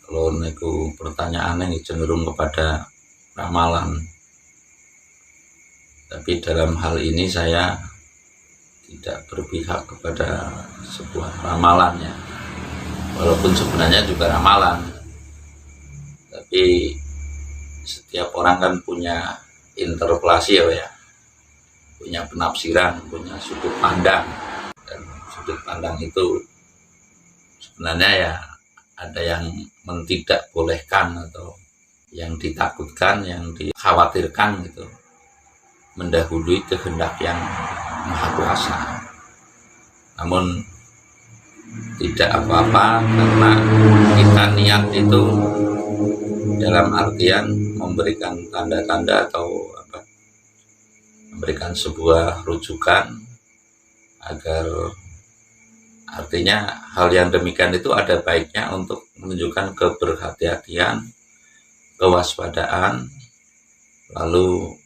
Kalau niku pertanyaannya cenderung kepada ramalan. Tapi dalam hal ini saya tidak berpihak kepada sebuah ramalannya. Walaupun sebenarnya juga ramalan. Tapi setiap orang kan punya interpretasi ya, punya penafsiran, punya sudut pandang. Dan sudut pandang itu sebenarnya ya ada yang mentidakbolehkan atau yang ditakutkan, yang dikhawatirkan gitu, mendahului kehendak yang maha kuasa. Namun tidak apa-apa karena kita niat itu dalam artian memberikan tanda-tanda atau memberikan sebuah rujukan agar artinya hal yang demikian itu ada baiknya untuk menunjukkan keberhati-hatian, kewaspadaan, lalu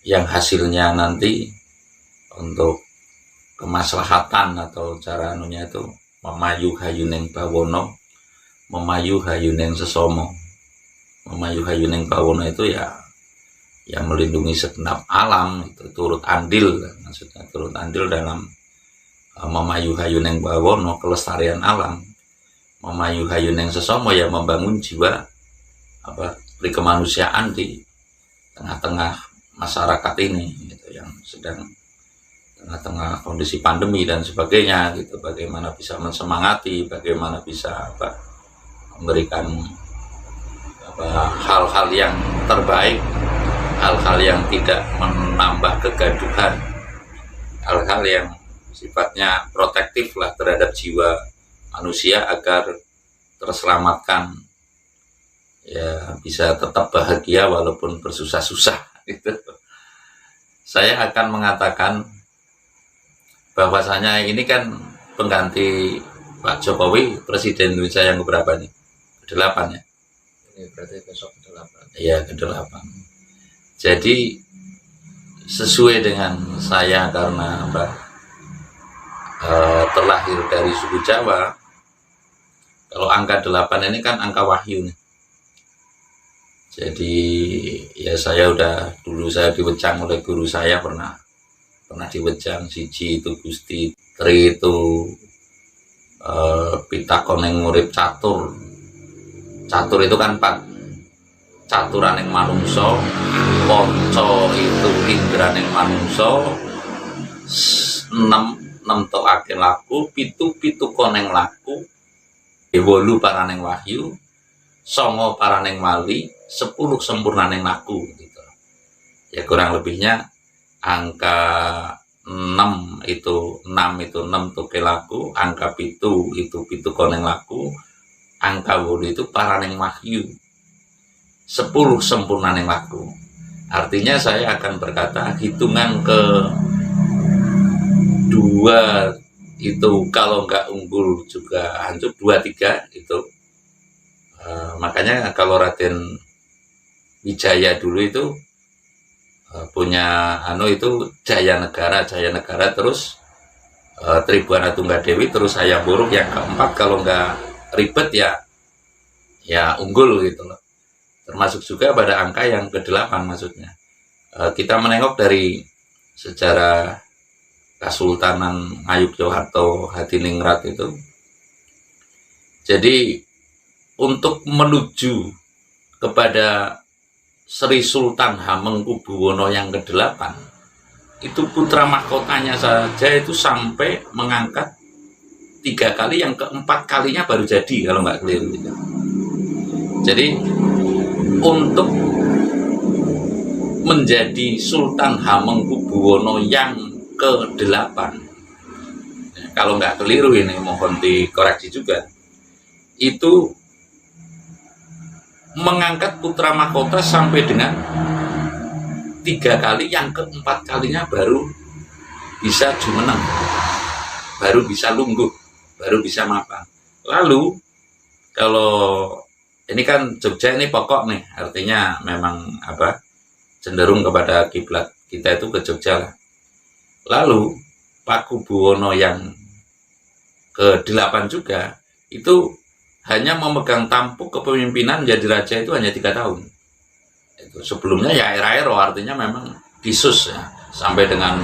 yang hasilnya nanti untuk kemaslahatan atau cara anunya itu memayu hayuneng bawono, memayu hayuneng sesomo. Memayu hayuneng bawono itu ya melindungi segenap alam, itu turut andil, maksudnya turut andil dalam memayu hayuneng bawono, kelestarian alam. Memayu hayuneng sesomo ya membangun jiwa kemanusiaan di tengah-tengah masyarakat ini gitu, yang sedang tengah-tengah kondisi pandemi dan sebagainya gitu. Bagaimana bisa mensemangati, bagaimana bisa memberikan hal-hal yang terbaik, hal-hal yang tidak menambah kegaduhan, hal-hal yang sifatnya protektif lah terhadap jiwa manusia agar terselamatkan, ya bisa tetap bahagia walaupun bersusah-susah gitu. Saya akan mengatakan bahwasanya ini kan pengganti Pak Jokowi, Presiden Indonesia yang keberapa nih? Ke-8 ya? Ini berarti besok ke-8. Iya, ke-8. Jadi sesuai dengan saya karena terlahir dari suku Jawa, kalau angka 8 ini kan angka wahyu nih. Jadi ya saya dulu saya diwejang oleh guru saya, pernah diwejang siji itu Gusti, tri itu pitakoneng murid catur itu kan 4 caturaneng manungso, ponco itu indraning manungso, 6 toaken laku, pitu koneng laku, 8 paraneng wahyu, 9 paraneng wali, 10 sempurnaneng laku gitu. Ya kurang lebihnya angka 6 itu 6 toke laku, angka pitu itu pitu koneng laku, angka 8 itu paraneng wahyu, 10 sempurnaneng laku. Artinya saya akan berkata hitungan ke 2 itu kalau nggak unggul juga hancur, 2, 3 itu. Makanya kalau Raden Wijaya dulu itu punya itu Jaya Negara terus Tribuana Tunggadewi, terus Hayam Wuruk yang keempat, kalau nggak ribet ya unggul gitu loh. Termasuk juga pada angka yang ke-8 maksudnya. Kita menengok dari sejarah Kesultanan Ngayogyakarta Hadiningrat itu. Jadi untuk menuju kepada Sri Sultan Hamengkubuwono yang ke-8 itu putra mahkotanya saja itu sampai mengangkat 3 kali, yang keempat kalinya baru jadi kalau nggak keliru gitu. Jadi untuk menjadi Sultan Hamengkubuwono yang ke-8, kalau nggak keliru ini mohon dikoreksi juga, itu mengangkat putra mahkota sampai dengan 3 kali, yang keempat kalinya baru bisa jumeneng, baru bisa lungguh, baru bisa mapan. Lalu kalau ini kan Jogja ini pokok nih, artinya memang cenderung kepada kiblat kita itu ke Jogja lah. Lalu Pakubuwono yang ke-8 juga itu hanya memegang tampuk kepemimpinan menjadi raja itu hanya 3 tahun. Itu sebelumnya ya era-era, artinya memang disus ya, sampai dengan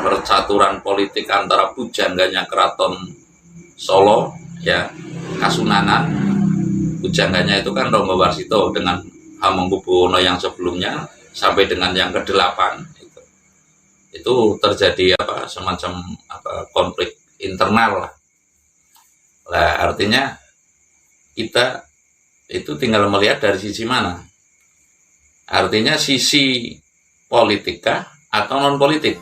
percaturan politik antara pujangganya keraton Solo ya, Kasunanan. Pujangganya itu kan Ronggo Warsito dengan Hamengkubuwono yang sebelumnya sampai dengan yang ke-8 itu terjadi semacam konflik internal lah. Nah, artinya kita itu tinggal melihat dari sisi mana. Artinya sisi politika atau non politik.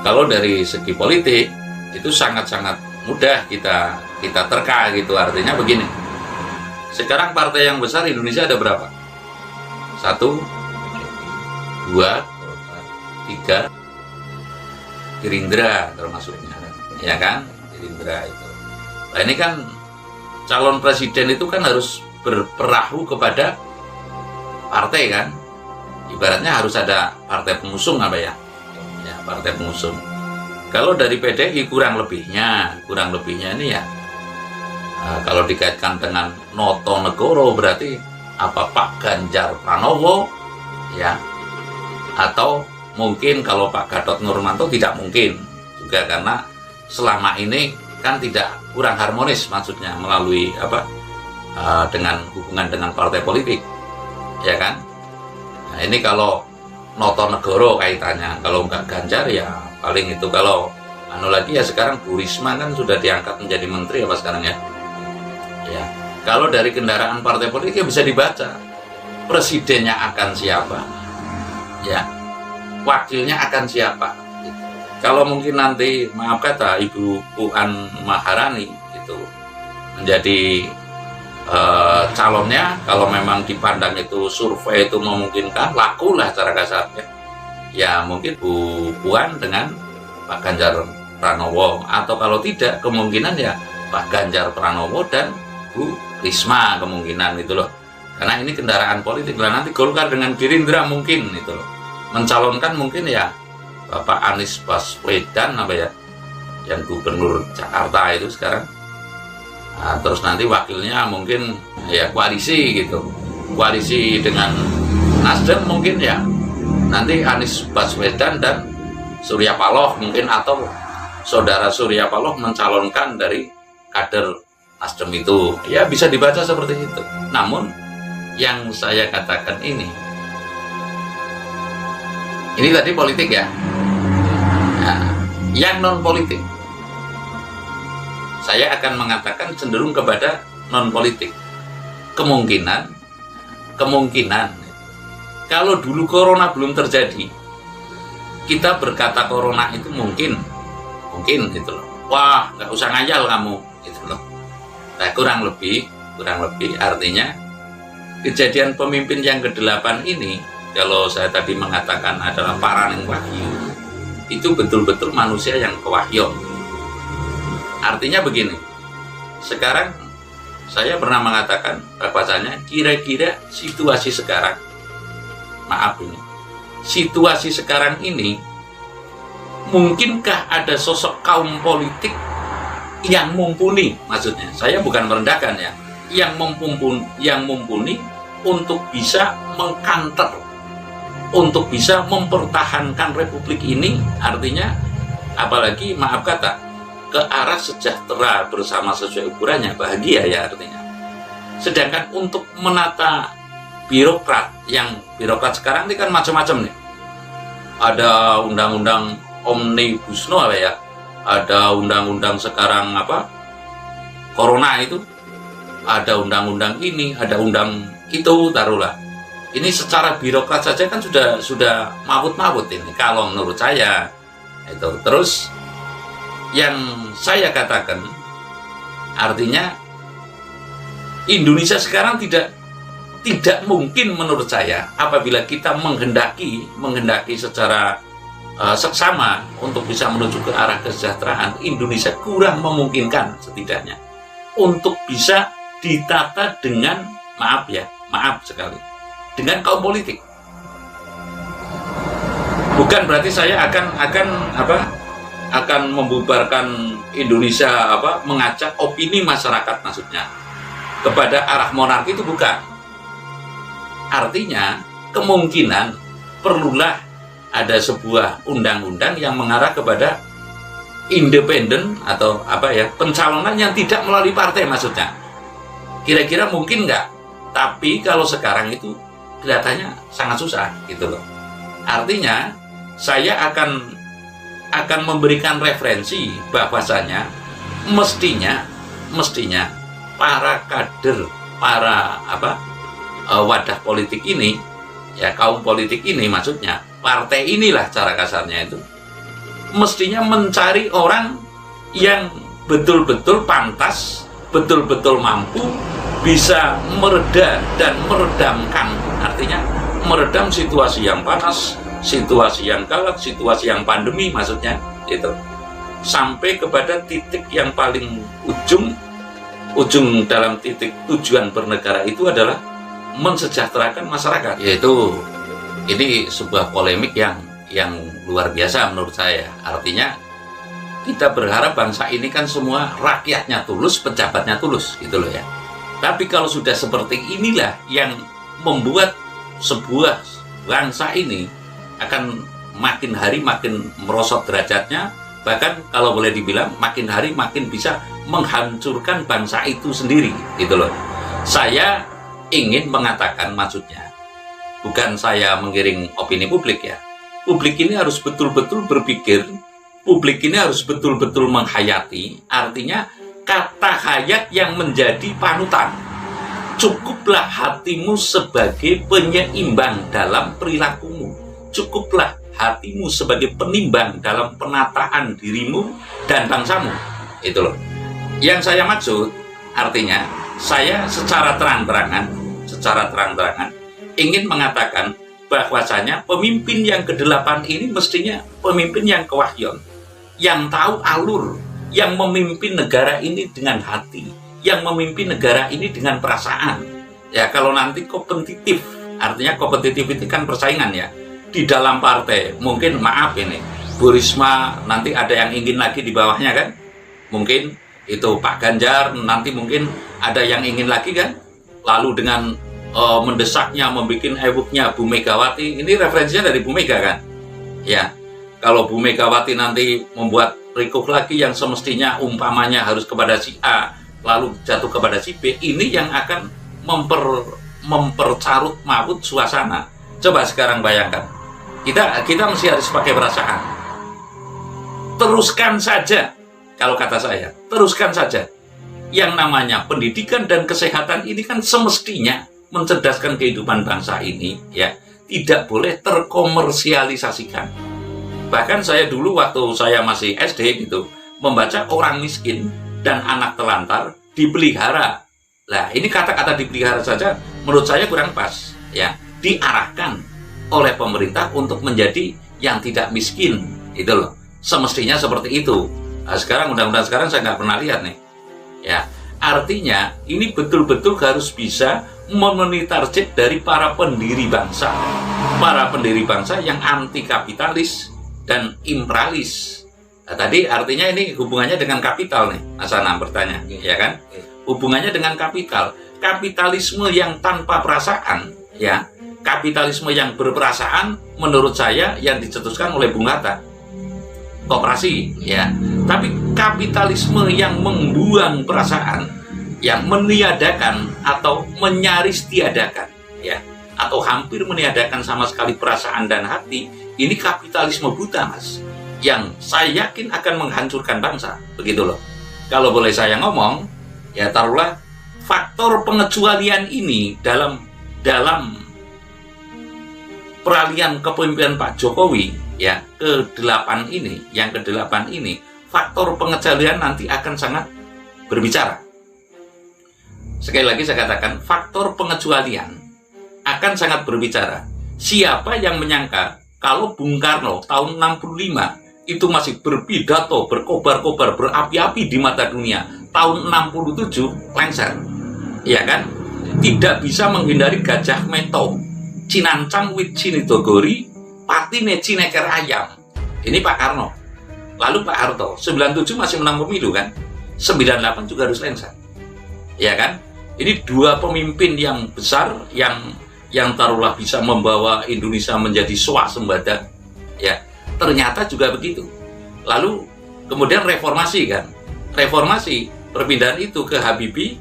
Kalau dari segi politik itu sangat-sangat mudah kita terka gitu. Artinya begini. Sekarang partai yang besar Indonesia ada berapa? 1, 2, 3, Gerindra termasuknya, ya kan? Gerindra itu. Nah, ini kan calon presiden itu kan harus berperahu kepada partai kan? Ibaratnya harus ada partai pengusung ya, partai pengusung. Kalau dari PDI kurang lebihnya ini ya, kalau dikaitkan dengan Noto Negoro berarti Pak Ganjar Pranowo ya, atau mungkin kalau Pak Gatot Nurmantio tidak mungkin juga, karena selama ini kan kurang harmonis maksudnya melalui dengan hubungan dengan partai politik, ya kan? Nah, ini kalau Noto Negoro kaitannya, kalau nggak Ganjar ya paling itu. Kalau lagi ya sekarang Bu Risma kan sudah diangkat menjadi menteri sekarang ya. Ya, kalau dari kendaraan partai politik ya bisa dibaca presidennya akan siapa, ya, wakilnya akan siapa. Kalau mungkin nanti maaf kata Ibu Puan Maharani itu menjadi calonnya, kalau memang dipandang itu survei itu memungkinkan, lakulah cara kasarnya ya mungkin Bu Puan dengan Pak Ganjar Pranowo, atau kalau tidak kemungkinan ya Pak Ganjar Pranowo dan Bu Risma kemungkinan itu loh, karena ini kendaraan politik lah. Nanti Golkar dengan Gerindra mungkin itu loh mencalonkan mungkin ya Bapak Anies Baswedan yang gubernur Jakarta itu sekarang. Nah, terus nanti wakilnya mungkin ya koalisi gitu, koalisi dengan Nasdem mungkin ya nanti Anies Baswedan dan Surya Paloh mungkin, atau saudara Surya Paloh mencalonkan dari kader Nasdem itu, ya bisa dibaca seperti itu. Namun yang saya katakan ini tadi politik ya. Nah, yang non politik saya akan mengatakan cenderung kepada non politik. Kemungkinan kalau dulu corona belum terjadi, kita berkata corona itu mungkin gitu loh. Wah, nggak usah ngayal kamu gitu loh. Nah, kurang lebih artinya kejadian pemimpin yang ke-8 ini, kalau saya tadi mengatakan adalah Paraneng Wahyu, itu betul-betul manusia yang kewahyong. Artinya begini, sekarang saya pernah mengatakan bahwasanya kira-kira situasi sekarang, situasi sekarang ini, mungkinkah ada sosok kaum politik yang mumpuni, maksudnya saya bukan merendahkan ya, yang mumpuni untuk bisa mengkanter, untuk bisa mempertahankan republik ini, artinya apalagi maaf kata ke arah sejahtera bersama sesuai ukurannya, bahagia ya artinya. Sedangkan untuk menata birokrat sekarang ini kan macam-macam nih. Ada undang-undang Omnibus Law ya, ada undang-undang sekarang Corona itu, ada undang-undang ini, ada undang itu, taruhlah. Ini secara birokrat saja kan sudah mabut-mabut ini kalau menurut saya itu. Terus yang saya katakan artinya Indonesia sekarang tidak mungkin menurut saya apabila kita menghendaki secara seksama untuk bisa menuju ke arah kesejahteraan. Indonesia kurang memungkinkan setidaknya untuk bisa ditata dengan maaf sekali dengan kaum politik. Bukan berarti saya akan membubarkan Indonesia mengajak opini masyarakat maksudnya kepada arah monarki itu bukan. Artinya kemungkinan perlulah ada sebuah undang-undang yang mengarah kepada independen atau pencalonan yang tidak melalui partai maksudnya. Kira-kira mungkin nggak? Tapi kalau sekarang itu kelihatannya sangat susah gitu loh. Artinya saya akan memberikan referensi bahwasanya mestinya para kader, para wadah politik ini, ya kaum politik ini maksudnya, partai inilah cara kasarnya itu, mestinya mencari orang yang betul-betul pantas, betul-betul mampu, bisa mereda dan meredamkan, artinya meredam situasi yang panas, situasi yang galak, situasi yang pandemi maksudnya itu, sampai kepada titik yang paling ujung dalam titik tujuan bernegara itu adalah mensejahterakan masyarakat. Yaitu ini sebuah polemik yang luar biasa menurut saya. Artinya kita berharap bangsa ini kan semua rakyatnya tulus, pejabatnya tulus gitu loh ya. Tapi kalau sudah seperti inilah yang membuat sebuah bangsa ini akan makin hari makin merosot derajatnya, bahkan kalau boleh dibilang makin hari makin bisa menghancurkan bangsa itu sendiri gitu loh. Saya ingin mengatakan maksudnya, bukan saya menggiring opini publik ya. Publik ini harus betul-betul berpikir, publik ini harus betul-betul menghayati, artinya kata hayat yang menjadi panutan. Cukuplah hatimu sebagai penyeimbang dalam perilakumu. Cukuplah hatimu sebagai penimbang dalam penataan dirimu dan bangsamu. Itu loh. Yang saya maksud, artinya saya secara terang-terangan ingin mengatakan bahwasanya pemimpin yang ke-8 ini mestinya pemimpin yang kewahyon, yang tahu alur, yang memimpin negara ini dengan hati, yang memimpin negara ini dengan perasaan. Ya kalau nanti kompetitif, artinya kompetitif itu kan persaingan ya. Di dalam partai, mungkin maaf ini, Bu Risma nanti ada yang ingin lagi di bawahnya kan? Mungkin itu Pak Ganjar, nanti mungkin ada yang ingin lagi kan? Lalu dengan mendesaknya, membuat ewuknya Bu Megawati, ini referensinya dari Bu Mega kan? Ya, kalau Bu Megawati nanti membuat rikuh lagi yang semestinya umpamanya harus kepada si A, lalu jatuh kepada si B, ini yang akan mempercarut maut suasana. Coba sekarang bayangkan, kita mesti harus pakai perasaan. Teruskan saja, kalau kata saya, teruskan saja. Yang namanya pendidikan dan kesehatan ini kan semestinya mencerdaskan kehidupan bangsa ini, ya, tidak boleh terkomersialisasikan. Bahkan saya dulu waktu saya masih SD gitu, membaca orang miskin dan anak telantar dipelihara. Nah, ini kata-kata dipelihara saja menurut saya kurang pas, ya. Diarahkan oleh pemerintah untuk menjadi yang tidak miskin, itu loh. Semestinya seperti itu. Nah, sekarang undang-undang sekarang saya nggak pernah lihat nih. Ya, artinya ini betul-betul harus bisa memenuhi target dari para pendiri bangsa yang anti kapitalis dan imperialis. Nah, tadi artinya ini hubungannya dengan kapital nih, Mas Anam bertanya, ya kan? Hubungannya dengan kapital, kapitalisme yang tanpa perasaan, ya. Kapitalisme yang berperasaan menurut saya yang dicetuskan oleh Bung Hatta, koperasi, ya. Tapi kapitalisme yang membuang perasaan, yang meniadakan atau menyaris tiadakan, ya, atau hampir meniadakan sama sekali perasaan dan hati, ini kapitalisme buta, Mas, yang saya yakin akan menghancurkan bangsa, begitu loh. Kalau boleh saya ngomong, ya taruhlah faktor pengecualian ini dalam peralihan kepemimpinan Pak Jokowi, ya, ke-8 ini, yang ke-8 ini, faktor pengecualian nanti akan sangat berbicara. Sekali lagi saya katakan, faktor pengecualian akan sangat berbicara. Siapa yang menyangka kalau Bung Karno tahun 65 itu masih berpidato, berkobar-kobar, berapi-api di mata dunia, tahun 67 lengser, ya kan? Tidak bisa menghindari Gajah Meto, Cinancang wit cinidogori, patine cineker ayam. Ini Pak Karno. Lalu Pak Harto 97 masih menang pemilu kan, 98 juga harus lengser, ya kan? Ini dua pemimpin yang besar yang taruhlah bisa membawa Indonesia menjadi swasembada, ya. Ternyata juga begitu. Lalu kemudian reformasi kan, reformasi perpindahan itu ke Habibie,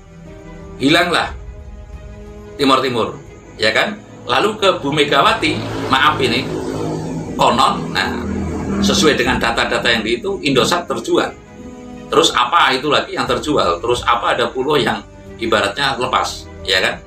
hilanglah Timur-Timur, ya kan? Lalu ke Bu Megawati, maaf ini konon, nah sesuai dengan data-data yang itu Indosat terjual. Terus apa itu lagi yang terjual? Terus apa ada pulau yang ibaratnya lepas, ya kan?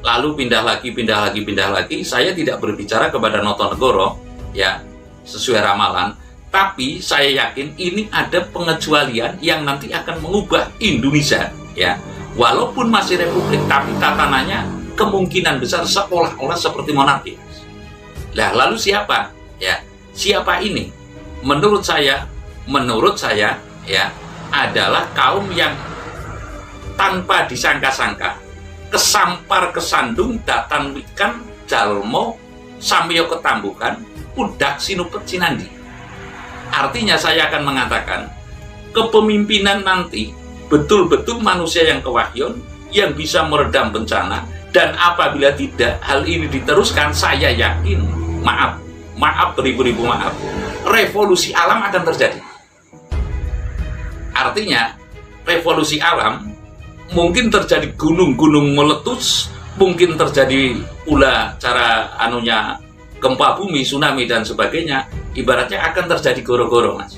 Lalu pindah lagi. Saya tidak berbicara kepada Notonegoro, ya, sesuai ramalan. Tapi saya yakin ini ada pengecualian yang nanti akan mengubah Indonesia, ya. Walaupun masih republik, tapi tatanannya kemungkinan besar seolah-olah seperti monarki. Nah, lalu siapa? Ya, siapa ini? Menurut saya, ya, adalah kaum yang tanpa disangka-sangka kesampar kesandung datan wikan jalmo samyo ketambukan udak sinupet sinandi. Artinya saya akan mengatakan kepemimpinan nanti betul-betul manusia yang kewahyon yang bisa meredam bencana, dan apabila tidak hal ini diteruskan, saya yakin maaf beribu-ribu maaf, revolusi alam akan terjadi. Artinya revolusi alam mungkin terjadi gunung-gunung meletus, mungkin terjadi pula cara anunya gempa bumi, tsunami dan sebagainya. Ibaratnya akan terjadi goro-goro, Mas.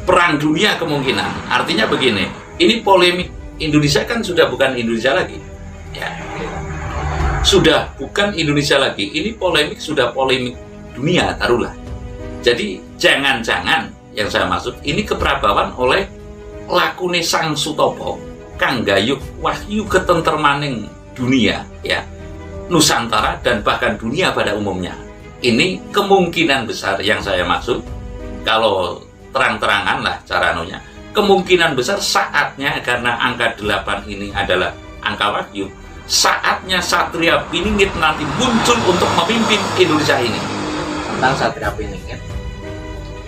Perang dunia kemungkinan. Artinya begini, ini polemik Indonesia kan sudah bukan Indonesia lagi, ya. Sudah bukan Indonesia lagi. Ini polemik sudah polemik dunia, taruhlah. Jadi jangan-jangan yang saya maksud ini keprabawan oleh lakune Sang Sutopo kang gayuh wahyu ketentremaning dunia, ya, Nusantara dan bahkan dunia pada umumnya. Ini kemungkinan besar yang saya maksud, kalau terang-terangan lah cara anunya, kemungkinan besar saatnya, karena angka 8 ini adalah angka wahyu, saatnya Satria Piningit nanti muncul untuk memimpin Indonesia ini. Tentang Satria Piningit,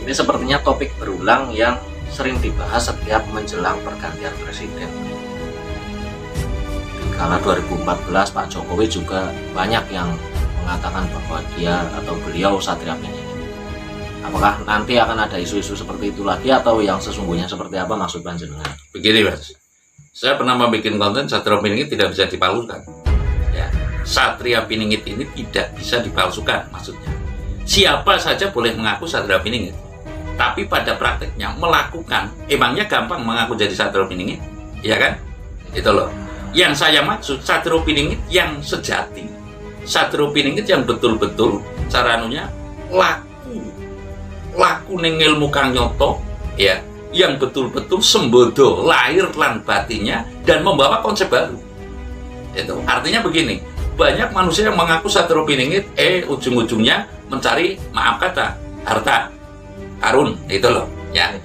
ini sepertinya topik berulang yang sering dibahas setiap menjelang pergantian presiden. Karena 2014 Pak Jokowi juga banyak yang mengatakan bahwa dia atau beliau Satria Piningit. Apakah nanti akan ada isu-isu seperti itu lagi atau yang sesungguhnya seperti apa maksud panjenengan? Begini, Mas. Saya pernah membuat konten Satria Piningit tidak bisa dipalsukan. Ya, Satria Piningit ini tidak bisa dipalsukan maksudnya. Siapa saja boleh mengaku Satria Piningit. Tapi pada prakteknya melakukan, emangnya gampang mengaku jadi Satria Piningit? Iya kan? Itu loh. Yang saya maksud Satria Piningit yang sejati. Satria Piningit yang betul-betul cara anunya laku ning ilmu kang nyoto, ya, yang betul-betul sembodo lahir lan batinnya dan membawa konsep baru. Itu artinya begini, banyak manusia yang mengaku Satria Piningit, ujung-ujungnya mencari, maaf kata, harta karun, itu loh, ya.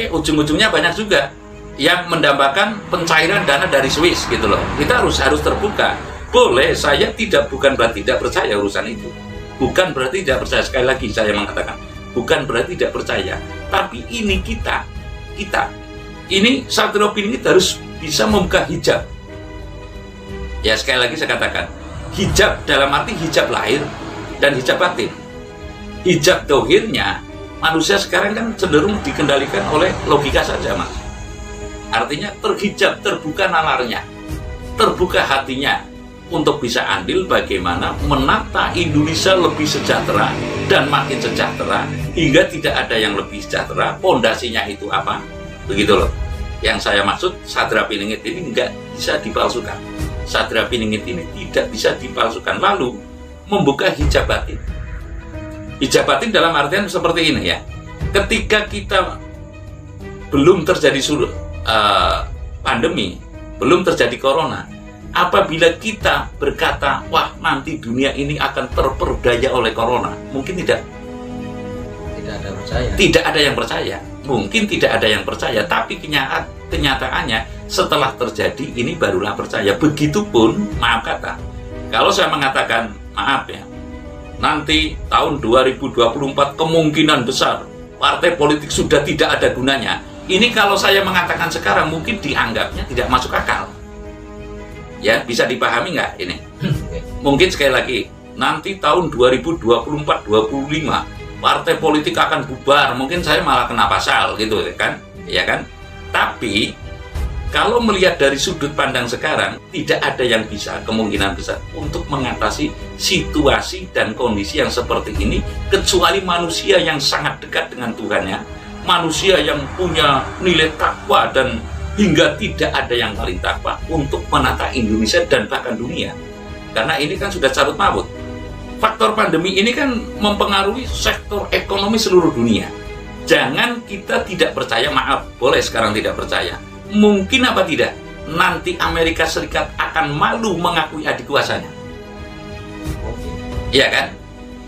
Ujung-ujungnya banyak juga yang mendambakan pencairan dana dari Swiss, gitu loh. Kita harus terbuka. Boleh, saya bukan berarti tidak percaya urusan itu. Bukan berarti tidak percaya, sekali lagi saya mengatakan, bukan berarti tidak percaya. Tapi ini kita ini Satria Piningit harus bisa membuka hijab. Ya, sekali lagi saya katakan, hijab dalam arti hijab lahir dan hijab batin. Hijab dohirnya manusia sekarang kan cenderung dikendalikan oleh logika saja, Mas. Artinya terhijab, terbuka nalarnya, terbuka hatinya untuk bisa andil bagaimana menata Indonesia lebih sejahtera dan makin sejahtera hingga tidak ada yang lebih sejahtera. Pondasinya itu apa? Begitu loh. Yang saya maksud, Satria Piningit ini nggak bisa dipalsukan. Satria Piningit ini tidak bisa dipalsukan. Lalu membuka hijab batin. Hijab batin dalam artian seperti ini, ya. Ketika kita belum terjadi pandemi, belum terjadi corona, apabila kita berkata, wah nanti dunia ini akan terperdaya oleh corona, mungkin tidak ada percaya. Tidak ada yang percaya. Mungkin tidak ada yang percaya, tapi kenyataannya setelah terjadi ini barulah percaya. Begitupun, maaf kata, kalau saya mengatakan, maaf ya, nanti tahun 2024 kemungkinan besar partai politik sudah tidak ada gunanya. Ini kalau saya mengatakan sekarang mungkin dianggapnya tidak masuk akal. Ya, bisa dipahami nggak ini? Mungkin sekali lagi, nanti tahun 2024-25 partai politik akan bubar, mungkin saya malah kena pasal gitu kan, ya kan? Tapi kalau melihat dari sudut pandang sekarang, tidak ada yang bisa kemungkinan besar untuk mengatasi situasi dan kondisi yang seperti ini, kecuali manusia yang sangat dekat dengan Tuhannya, manusia yang punya nilai takwa dan hingga tidak ada yang paling takwa untuk menata Indonesia dan bahkan dunia. Karena ini kan sudah carut marut. Faktor pandemi ini kan mempengaruhi sektor ekonomi seluruh dunia. Jangan kita tidak percaya, maaf, boleh sekarang tidak percaya. Mungkin apa tidak, nanti Amerika Serikat akan malu mengakui adik kuasanya. Iya kan?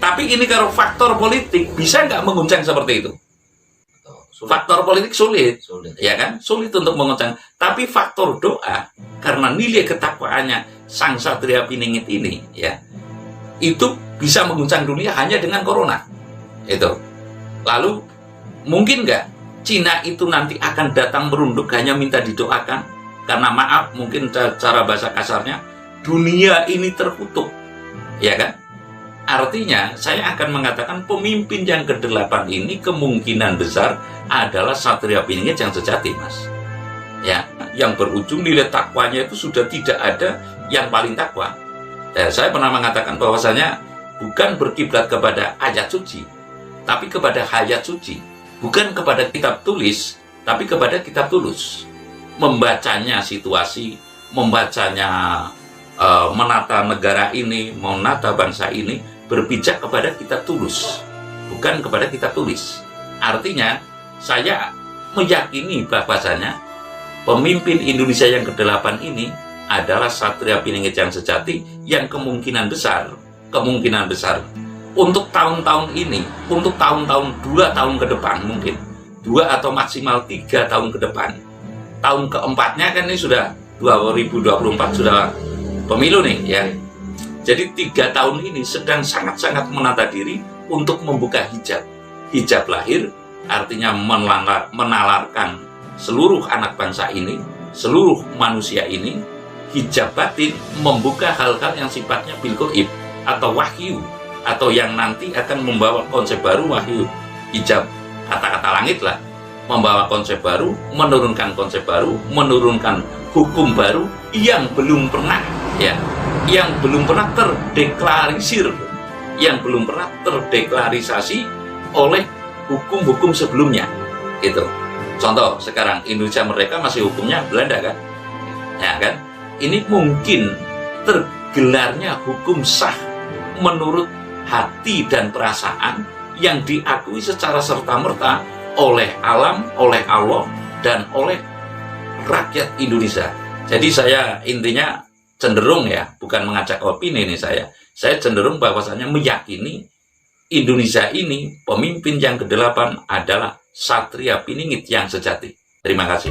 Tapi ini kalau faktor politik, bisa nggak mengguncang seperti itu? Faktor politik sulit, ya kan? Sulit untuk menguncang. Tapi faktor doa, karena nilai ketakwaannya Sang Satria Piningit ini, ya, itu bisa mengguncang dunia hanya dengan corona. Itu. Lalu mungkin nggak Cina itu nanti akan datang merunduk hanya minta didoakan? Karena maaf, mungkin cara bahasa kasarnya, dunia ini terkutuk, ya kan? Artinya, saya akan mengatakan pemimpin yang ke-8 ini kemungkinan besar adalah Satria Piningit yang sejati, Mas. Ya, yang berujung nilai takwanya itu sudah tidak ada yang paling takwa. Saya pernah mengatakan bahwasanya bukan berkiblat kepada ayat suci, tapi kepada hayat suci. Bukan kepada kitab tulis, tapi kepada kitab tulus. Membacanya situasi, membacanya menata negara ini, menata bangsa ini, berpijak kepada kitab tulus, bukan kepada kitab tulis. Artinya, saya meyakini bahwasanya pemimpin Indonesia yang ke-8 ini adalah Satria Piningit yang sejati, yang kemungkinan besar untuk tahun-tahun ini, untuk tahun-tahun 2 tahun ke depan, mungkin 2 atau maksimal 3 tahun ke depan. Tahun keempatnya kan ini sudah 2024 sudah pemilu nih, ya. Jadi 3 tahun ini sedang sangat-sangat menata diri untuk membuka hijab. Hijab lahir artinya menalarkan seluruh anak bangsa ini, seluruh manusia ini. Hijab batin membuka hal-hal yang sifatnya bil ghaib atau wahyu, atau yang nanti akan membawa konsep baru, wahyu. Hijab kata-kata langit lah, membawa konsep baru, menurunkan konsep baru, menurunkan hukum baru yang belum pernah, ya, yang belum pernah terdeklarisir, yang belum pernah terdeklarisasi oleh hukum-hukum sebelumnya. Gitu. Contoh, sekarang Indonesia merdeka masih hukumnya Belanda kan? Ya kan? Ini mungkin tergelarnya hukum sah menurut hati dan perasaan yang diakui secara serta-merta oleh alam, oleh Allah, dan oleh rakyat Indonesia. Jadi saya intinya cenderung, ya, bukan mengajak opini ini, saya cenderung bahwasanya meyakini Indonesia ini pemimpin yang ke-8 adalah Satria Piningit yang sejati. Terima kasih.